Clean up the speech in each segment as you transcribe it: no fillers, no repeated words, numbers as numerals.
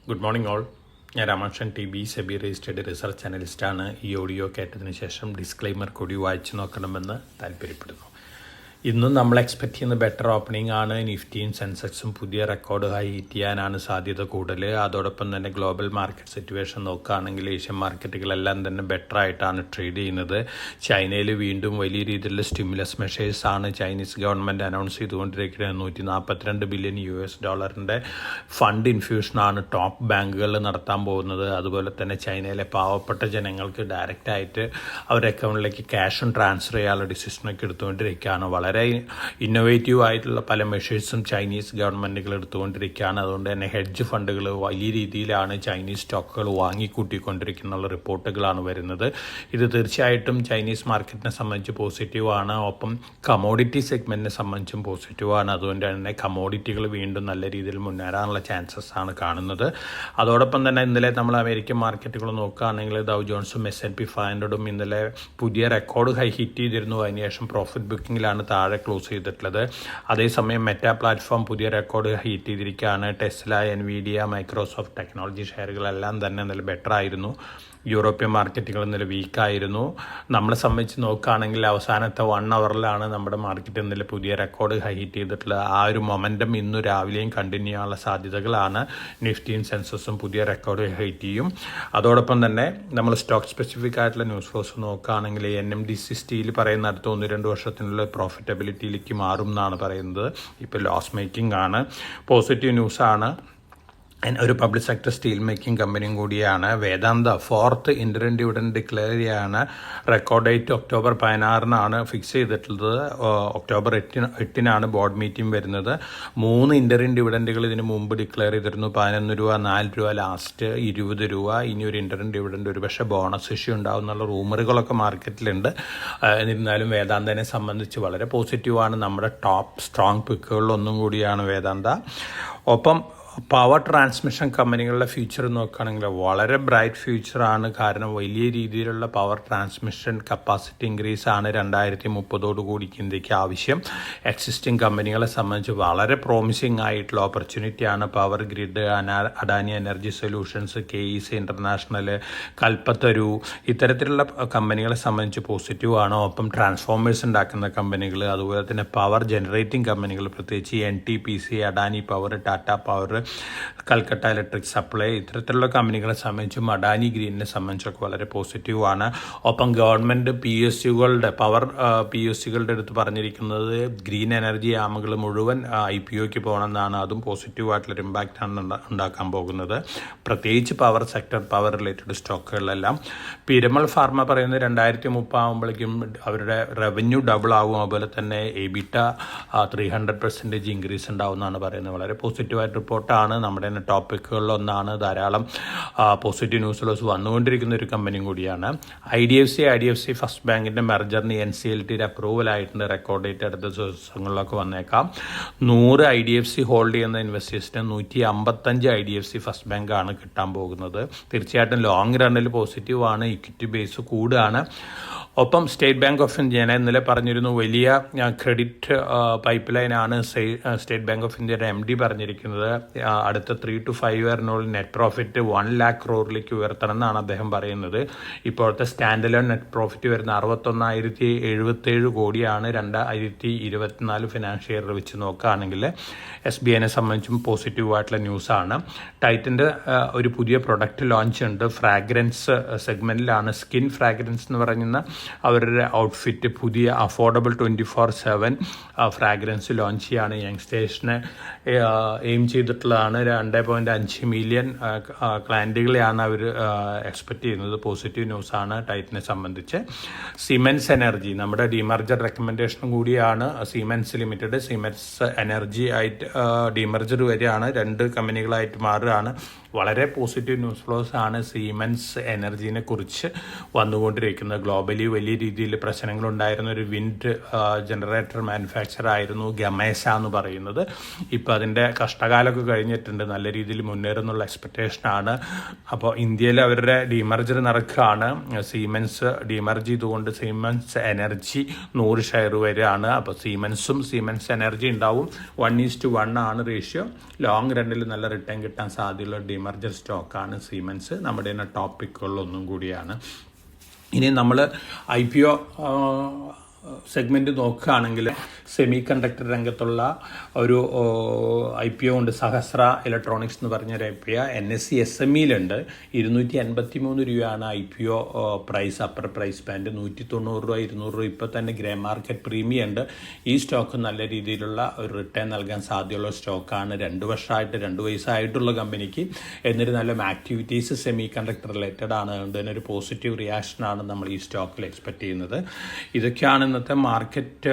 Good morning all. ഞാൻ Ramakshan T B SEBI registered research അനലിസ്റ്റാണ്. ഈ ഓഡിയോ കേട്ടതിന് ശേഷം ഡിസ്ക്ലൈമർ കൂടി വായിച്ചു നോക്കണമെന്ന് താല്പര്യപ്പെടുന്നു. ഇന്നും നമ്മൾ എക്സ്പെക്ട് ചെയ്യുന്ന ബെറ്റർ ഓപ്പണിംഗ് ആണ്. നിഫ്റ്റിയും സെൻസെക്സും പുതിയ റെക്കോർഡ് ഹൈ ഹിറ്റ് ചെയ്യാനാണ് സാധ്യത കൂടുതൽ. അതോടൊപ്പം തന്നെ ഗ്ലോബൽ മാർക്കറ്റ് സിറ്റുവേഷൻ നോക്കുകയാണെങ്കിൽ ഏഷ്യൻ മാർക്കറ്റുകളെല്ലാം തന്നെ ബെറ്റർ ആയിട്ടാണ് ട്രേഡ് ചെയ്യുന്നത്. ചൈനയിൽ വീണ്ടും വലിയ രീതിയിലുള്ള സ്റ്റിമുലസ് മെഷേഴ്സ് ആണ് ചൈനീസ് ഗവൺമെൻറ് അനൗൺസ് ചെയ്തുകൊണ്ടിരിക്കുന്നത്. $142 ബില്യൺ ഫണ്ട് ഇൻഫ്യൂഷനാണ് ടോപ്പ് ബാങ്കുകൾ നടത്താൻ പോകുന്നത്. അതുപോലെ തന്നെ ചൈനയിലെ പാവപ്പെട്ട ജനങ്ങൾക്ക് ഡയറക്റ്റായിട്ട് അവരുടെ അക്കൗണ്ടിലേക്ക് ക്യാഷും ട്രാൻസ്ഫർ ചെയ്യാനുള്ള ഡിസിഷനൊക്കെ എടുത്തുകൊണ്ടിരിക്കുകയാണ്. വളരെ ഇന്നോവേറ്റീവ് ആയിട്ടുള്ള പല മെഷേഴ്സും ചൈനീസ് ഗവൺമെൻറ്റുകൾ എടുത്തുകൊണ്ടിരിക്കുകയാണ്. അതുകൊണ്ട് തന്നെ ഹെഡ്ജ് ഫണ്ടുകൾ വലിയ രീതിയിലാണ് ചൈനീസ് സ്റ്റോക്കുകൾ വാങ്ങിക്കൂട്ടിക്കൊണ്ടിരിക്കുന്ന റിപ്പോർട്ടുകളാണ് വരുന്നത്. ഇത് തീർച്ചയായിട്ടും ചൈനീസ് മാർക്കറ്റിനെ സംബന്ധിച്ച് പോസിറ്റീവാണ്. ഒപ്പം കമോഡിറ്റി സെഗ്മെൻറ്റിനെ സംബന്ധിച്ചും പോസിറ്റീവാണ്. അതുകൊണ്ട് തന്നെ കമോഡിറ്റികൾ വീണ്ടും നല്ല രീതിയിൽ മുന്നേറാനുള്ള ചാൻസസ് ആണ് കാണുന്നത്. അതോടൊപ്പം തന്നെ ഇന്നലെ നമ്മൾ അമേരിക്കൻ മാർക്കറ്റുകൾ നോക്കുകയാണെങ്കിൽ ഡൗ ജോൺസും S&P 500 ഇന്നലെ പുതിയ റെക്കോർഡ് ഹൈ ഹിറ്റ് ചെയ്തിരുന്നു. അതിനുശേഷം പ്രോഫിറ്റ് ബുക്കിങ്ങിലാണ് താഴെ ക്ലോസ് ചെയ്തിട്ടുള്ളത്. അതേസമയം മെറ്റാ പ്ലാറ്റ്ഫോം പുതിയ റെക്കോർഡ് ഹിറ്റ് ചെയ്തിരിക്കുകയാണ്. ടെസ്ല, എൻവിഡിയ, മൈക്രോസോഫ്റ്റ് ടെക്നോളജി ഷെയറുകളെല്ലാം തന്നെ ഇന്നലെ ബെറ്റർ ആയിരുന്നു. യൂറോപ്യൻ മാർക്കറ്റുകൾ ഇന്നലെ വീക്കായിരുന്നു. നമ്മളെ സംബന്ധിച്ച് നോക്കുകയാണെങ്കിൽ അവസാനത്തെ 1 അവറിലാണ് നമ്മുടെ മാർക്കറ്റ് ഇന്നലെ പുതിയ റെക്കോർഡ് ഹൈ ഹിറ്റ് ചെയ്തിട്ടുള്ളത്. ആ ഒരു മൊമെൻറ്റം ഇന്നു രാവിലെയും കണ്ടിന്യൂ ചെയ്യാനുള്ള സാധ്യതകളാണ്. നിഫ്റ്റിയും സെൻസസും പുതിയ റെക്കോർഡ് ഹൈറ്റ് ചെയ്യും. അതോടൊപ്പം തന്നെ നമ്മൾ സ്റ്റോക്ക് സ്പെസിഫിക് ആയിട്ടുള്ള ന്യൂസ് ഫ്ലോസ് നോക്കുകയാണെങ്കിൽ NMDC സ്റ്റീൽ പറയുന്ന അടുത്ത 1-2 വർഷത്തിനുള്ള പ്രോഫിറ്റബിലിറ്റിയിലേക്ക് മാറും എന്നാണ് പറയുന്നത്. ഇപ്പോൾ ലോസ് മേക്കിംഗ് ആണ്. പോസിറ്റീവ് ന്യൂസാണ്. ഒരു പബ്ലിക് സെക്ടർ സ്റ്റീൽ മേക്കിംഗ് കമ്പനിയും കൂടിയാണ്. വേദാന്ത 4th ഇൻ്ററിം ഡിവിഡൻഡ് ഡിക്ലെയർ ചെയ്യാണ്. റെക്കോർഡ് ഡേറ്റ് October 16 ഫിക്സ് ചെയ്തിട്ടുള്ളത്. October 8 ബോർഡ് മീറ്റിംഗ് വരുന്നത്. 3 ഇൻ്ററിം ഡിവിഡൻഡുകൾ ഇതിന് മുമ്പ് ഡിക്ലെയർ ചെയ്തിരുന്നു. $11, $4, ലാസ്റ്റ് $20. ഇനി ഒരു ഇൻ്ററിം ഡിവിഡൻഡ് ഒരുപക്ഷെ ബോണസ് ഇഷ്യൂ ഉണ്ടാവും എന്നുള്ള റൂമറുകളൊക്കെ മാർക്കറ്റിലുണ്ട്. എന്നിരുന്നാലും വേദാന്തനെ സംബന്ധിച്ച് വളരെ പോസിറ്റീവാണ്. നമ്മുടെ ടോപ്പ് സ്ട്രോങ് പിക്കുകളിലൊന്നും കൂടിയാണ് വേദാന്ത. ഒപ്പം പവർ ട്രാൻസ്മിഷൻ കമ്പനികളുടെ ഫ്യൂച്ചർ നോക്കുകയാണെങ്കിൽ വളരെ ബ്രൈറ്റ് ഫ്യൂച്ചറാണ്. കാരണം വലിയ രീതിയിലുള്ള പവർ ട്രാൻസ്മിഷൻ കപ്പാസിറ്റി ഇൻക്രീസ് ആണ് 2030 ഇന്ത്യക്ക് ആവശ്യം. എക്സിസ്റ്റിംഗ് കമ്പനികളെ സംബന്ധിച്ച് വളരെ പ്രോമിസിംഗ് ആയിട്ടുള്ള ഓപ്പർച്യൂണിറ്റിയാണ്. Power grid, Adani energy solutions, KEC international, Kalpataru ഇത്തരത്തിലുള്ള കമ്പനികളെ സംബന്ധിച്ച് പോസിറ്റീവാണ്. ഒപ്പം ട്രാൻസ്ഫോമേഴ്സ് ഉണ്ടാക്കുന്ന കമ്പനികൾ, അതുപോലെ തന്നെ പവർ ജനറേറ്റിംഗ് കമ്പനികൾ, പ്രത്യേകിച്ച് NTPC, Adani power, Tata power, Calcutta electric supply ഇത്തരത്തിലുള്ള കമ്പനികളെ സംബന്ധിച്ചും അഡാനി ഗ്രീനിനെ സംബന്ധിച്ചൊക്കെ വളരെ പോസിറ്റീവാണ്. ഒപ്പം ഗവൺമെൻറ് പവർ PSUകളുടെ അടുത്ത് പറഞ്ഞിരിക്കുന്നത് ഗ്രീൻ എനർജി ആമകൾ മുഴുവൻ IPOയ്ക്ക് പോകണമെന്നാണ്. അതും പോസിറ്റീവായിട്ടുള്ളൊരു ഇമ്പാക്റ്റാണ് ഉണ്ടാക്കാൻ പോകുന്നത്. പ്രത്യേകിച്ച് പവർ സെക്ടർ, പവർ റിലേറ്റഡ് സ്റ്റോക്കുകളിലെല്ലാം. പിരമൽ ഫാർമ പറയുന്നത് 2030 ആകുമ്പോഴേക്കും അവരുടെ റവന്യൂ ഡബിൾ ആകും. അതുപോലെ തന്നെ EBITDA 300% ഇൻക്രീസ് ഉണ്ടാവും എന്നാണ് പറയുന്നത്. വളരെ പോസിറ്റീവായിട്ട് റിപ്പോർട്ടാണ്. നമ്മുടെ തന്നെ ടോപ്പിക്കുകളിലൊന്നാണ്. ധാരാളം പോസിറ്റീവ് ന്യൂസുകൾ വന്നുകൊണ്ടിരിക്കുന്ന ഒരു കമ്പനിയും കൂടിയാണ്. IDFC ഫസ്റ്റ് ബാങ്കിൻ്റെ മെർജറിന് NCLT അപ്രൂവൽ ആയിട്ടുണ്ട്. റെക്കോർഡ് ഡേറ്റ് അടുത്ത ദിവസങ്ങളിലൊക്കെ വന്നേക്കാം. 100 IDFC ഹോൾഡ് ചെയ്യുന്ന ഇൻവെസ്റ്റേഴ്സിന് 155 IDFC ഫസ്റ്റ് ബാങ്കാണ് കിട്ടാൻ പോകുന്നത്. തീർച്ചയായിട്ടും ലോങ് റണ്ണിൽ പോസിറ്റീവാണ്. ഇക്വിറ്റി ബേസ് കൂടുകയാണ്. ഒപ്പം സ്റ്റേറ്റ് ബാങ്ക് ഓഫ് ഇന്ത്യ ഇന്നലെ പറഞ്ഞിരുന്നു വലിയ ക്രെഡിറ്റ് പൈപ്പ് ലൈനാണ് സ്റ്റേറ്റ് ബാങ്ക് ഓഫ് ഇന്ത്യയുടെ MD പറഞ്ഞിരിക്കുന്നത്. അടുത്ത 3 to 5 ഇയറിനുള്ളിൽ നെറ്റ് പ്രോഫിറ്റ് 1 lakh crore ഉയർത്തണം എന്നാണ് അദ്ദേഹം പറയുന്നത്. ഇപ്പോഴത്തെ സ്റ്റാൻഡ് അലോൺ നെറ്റ് പ്രോഫിറ്റ് വരുന്ന 61,077 കോടിയാണ് 2024 ഫിനാൻഷ്യൽ ഇയർ വെച്ച് നോക്കുകയാണെങ്കിൽ. SBIനെ സംബന്ധിച്ചും പോസിറ്റീവായിട്ടുള്ള ന്യൂസാണ്. ടൈറ്റൻ്റെ ഒരു പുതിയ പ്രൊഡക്റ്റ് ലോഞ്ച് ഉണ്ട്. ഫ്രാഗ്രൻസ് സെഗ്മെൻറ്റിലാണ്. സ്കിൻ ഫ്രാഗ്രൻസ് എന്ന് പറയുന്ന അവരുടെ ഔട്ട്ഫിറ്റ് പുതിയ അഫോർഡബിൾ 24/7 ഫ്രാഗ്രൻസ് ലോഞ്ച് ചെയ്യാണ്. യങ്സ്റ്റേഴ്സിനെ എയിം ചെയ്തിട്ടുള്ളതാണ്. 2.5 മില്യൺ ക്ലയൻറ്റുകളെയാണ് അവർ എക്സ്പെക്റ്റ് ചെയ്യുന്നത്. പോസിറ്റീവ് ന്യൂസാണ് ടൈറ്റിനെ സംബന്ധിച്ച്. സിമെൻസ് എനർജി നമ്മുടെ ഡിമർജർ റെക്കമെൻഡേഷനും കൂടിയാണ്. സിമെൻസ് ലിമിറ്റഡ് സിമെൻസ് എനർജി ആയിട്ട് ഡിമർജർ വരെയാണ്. 2 കമ്പനികളായിട്ട് മാറുകയാണ്. വളരെ പോസിറ്റീവ് ന്യൂസ് ഫ്ലോസ് ആണ് സീമെൻസ് എനർജീനെ കുറിച്ച് വന്നുകൊണ്ടിരിക്കുന്നത്. ഗ്ലോബലി വലിയ രീതിയിൽ പ്രശ്നങ്ങളുണ്ടായിരുന്ന ഒരു വിൻഡ് ജനറേറ്റർ മാനുഫാക്ചർ ആയിരുന്നു ഗമേസ എന്ന് പറയുന്നത്. ഇപ്പോൾ അതിൻ്റെ കഷ്ടകാലമൊക്കെ കഴിഞ്ഞിട്ടുണ്ട്, നല്ല രീതിയിൽ മുന്നേറുന്നുള്ള എക്സ്പെക്റ്റേഷനാണ്. അപ്പോൾ ഇന്ത്യയിൽ അവരുടെ ഡീമർജർ നടക്കുകയാണ്. സീമെൻസ് ഡീമർജ് ചെയ്തുകൊണ്ട് സീമെൻസ് എനർജി 100 ഷെയർ വരെയാണ്. അപ്പോൾ സീമെൻസ് എനർജി ഉണ്ടാവും. 1:1 ആണ് റേഷ്യോ. ലോങ് റണ്ണിൽ നല്ല റിട്ടേൺ കിട്ടാൻ സാധ്യതയുള്ള ഡീമർജർ സ്റ്റോക്കാണ് സീമെൻസ്. നമ്മുടെ തന്നെ ടോപ്പിക്കുകളിലൊന്നും കൂടിയാണ്. ഇനി നമ്മൾ IPO സെഗ്മെൻറ്റ് നോക്കുകയാണെങ്കിൽ സെമി കണ്ടക്ടർ രംഗത്തുള്ള ഒരു IPO ഉണ്ട്. സഹസ്ര ഇലക്ട്രോണിക്സ് എന്ന് പറഞ്ഞൊരു IPO NSE SMEയിലുണ്ട്. 253 രൂപയാണ് IPO price, upper price band. 190 രൂപ 200 രൂപ ഇപ്പോൾ തന്നെ ഗ്രേ മാർക്കറ്റ് പ്രീമിയം ഉണ്ട്. ഈ സ്റ്റോക്ക് നല്ല രീതിയിലുള്ള ഒരു റിട്ടേൺ നൽകാൻ സാധ്യതയുള്ള സ്റ്റോക്കാണ്. 2 വയസ്സായിട്ടുള്ള കമ്പനിക്ക്. എന്നിരുന്നാലും ആക്ടിവിറ്റീസ് സെമി കണ്ടക്ടർ റിലേറ്റഡ് ആണ്. അതുകൊണ്ട് തന്നെ ഒരു പോസിറ്റീവ് റിയാക്ഷനാണ് നമ്മൾ ഈ സ്റ്റോക്കിൽ എക്സ്പെക്ട് ചെയ്യുന്നത്. ഇതൊക്കെയാണ് ഇന്നത്തെ മാർക്കറ്റ്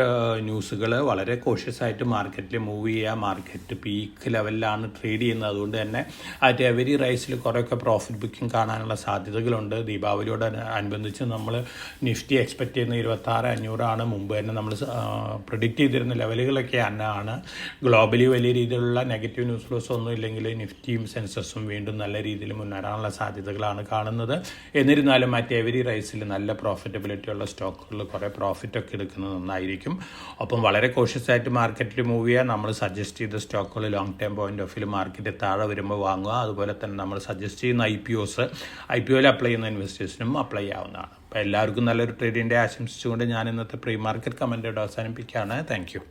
ന്യൂസുകൾ. വളരെ കോഷ്യസ് ആയിട്ട് മാർക്കറ്റിൽ മൂവ് ചെയ്യുക. മാർക്കറ്റ് പീക്ക് ലെവലിലാണ് ട്രേഡ് ചെയ്യുന്നത്. അതുകൊണ്ട് തന്നെ അറ്റ് എവരി റൈസിൽ കുറേയൊക്കെ പ്രോഫിറ്റ് ബുക്കിംഗ് കാണാനുള്ള സാധ്യതകളുണ്ട്. ദീപാവലിയോട് അനുബന്ധിച്ച് നമ്മൾ നിഫ്റ്റി എക്സ്പെക്ട് ചെയ്യുന്ന 26,500 മുമ്പ് തന്നെ നമ്മൾ പ്രിഡിക്റ്റ് ചെയ്തിരുന്ന ലെവലുകളൊക്കെ തന്നെയാണ്. ഗ്ലോബലി വലിയ രീതിയിലുള്ള നെഗറ്റീവ് ന്യൂസ് ഫ്ലോസ് ഒന്നും ഇല്ലെങ്കിൽ നിഫ്റ്റിയും സെൻസസും വീണ്ടും നല്ല രീതിയിൽ മുന്നേറാനുള്ള സാധ്യതകളാണ് കാണുന്നത്. എന്നിരുന്നാലും മറ്റ് എവരി റൈസിൽ നല്ല പ്രോഫിറ്റബിലിറ്റി ഉള്ള സ്റ്റോക്കുകളിൽ കുറേ പ്രോഫിറ്റൊക്കെ എടുക്കുന്നത് നന്നായിരിക്കും. ഒപ്പം വളരെ കോഷ്യസ് ആയിട്ട് മാർക്കറ്റിൽ മൂവ് ചെയ്യുക. നമ്മൾ സജസ്റ്റ് ചെയ്ത സ്റ്റോക്കുകൾ long term point of view market താഴെ വരുമ്പോൾ വാങ്ങുക. അതുപോലെ തന്നെ നമ്മൾ സജസ്റ്റ് ചെയ്യുന്ന IPOയിൽ അപ്ലൈ ചെയ്യുന്ന ഇൻവെസ്റ്റേഴ്സിനും അപ്ലൈ ചെയ്യാവുന്നതാണ്. അപ്പോൾ എല്ലാവർക്കും നല്ലൊരു ട്രേഡിൻ്റെ ആശംസിച്ചുകൊണ്ട് ഞാൻ ഇന്നത്തെ പ്രീ മാർക്കറ്റ് കമൻറ്റോട് അവസാനിപ്പിക്കുകയാണ്. Thank you.